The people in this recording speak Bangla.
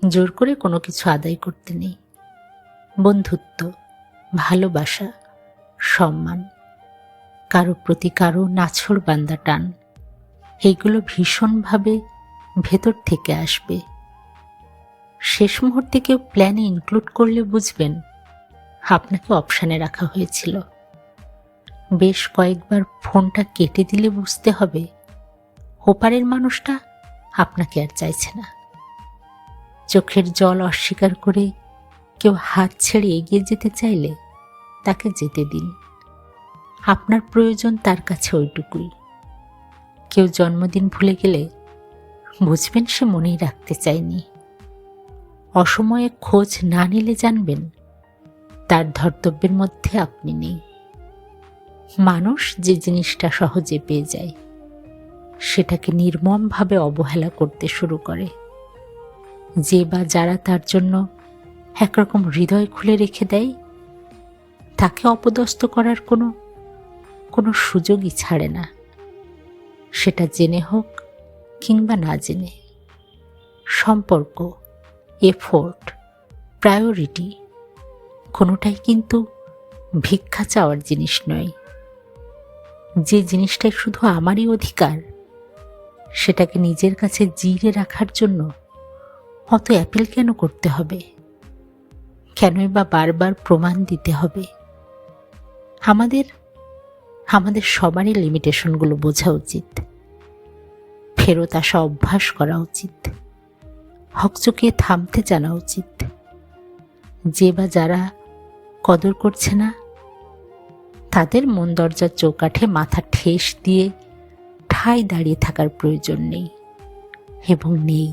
জোর করে কোনো কিছু আদায় করতে নেই। বন্ধুত্ব, ভালোবাসা, সম্মান, কারো প্রতি কারো নাছোড়বান্দা টান, এইগুলো ভীষণভাবে ভেতর থেকে আসবে। শেষ মুহূর্তে কেউ প্ল্যানে ইনক্লুড করলে বুঝবেন আপনাকে অপশানে রাখা হয়েছিল। বেশ কয়েকবার ফোনটা কেটে দিলে বুঝতে হবে ওপারের মানুষটা আপনাকে আর চাইছে না। চোখের জল অস্বীকার করে কেউ হাত ছেড়ে এগিয়ে যেতে চাইলে তাকে যেতে দিন। আপনার প্রয়োজন তার কাছে ওইটুকুই। কেউ জন্মদিন ভুলে গেলে বুঝবেন সে মনেই রাখতে চায়নি। অসময়ে খোঁজ না নিলে জানবেন তার ধর্তব্যের মধ্যে আপনি নেই। মানুষ যে জিনিসটা সহজে পেয়ে যায় সেটাকে নির্মমভাবে অবহেলা করতে শুরু করে। যে বা যারা তার জন্য একরকম হৃদয় খুলে রেখে দেয় তাকে অপদস্থ করার কোনো সুযোগই ছাড়ে না, সেটা জেনে হোক কিংবা না জেনে। সম্পর্ক, এফোর্ট, প্রায়োরিটি কোনোটাই কিন্তু ভিক্ষা চাওয়ার জিনিস নয়। যে জিনিসটাই শুধু আমারই অধিকার সেটাকে নিজের কাছে জিইয়ে রাখার জন্য অত অ্যাপিল কেন করতে হবে? কেনই বা বারবার প্রমাণ দিতে হবে? আমাদের সবারই লিমিটেশনগুলো বোঝা উচিত। ফেরত আসা অভ্যাস করা উচিত। হকচকিয়ে থামতে জানা উচিত। যে বা যারা কদর করছে না তাদের মন দরজার চৌকাঠে মাথা ঠেস দিয়ে ঠায় দাঁড়িয়ে থাকার প্রয়োজন নেই এবং নেই।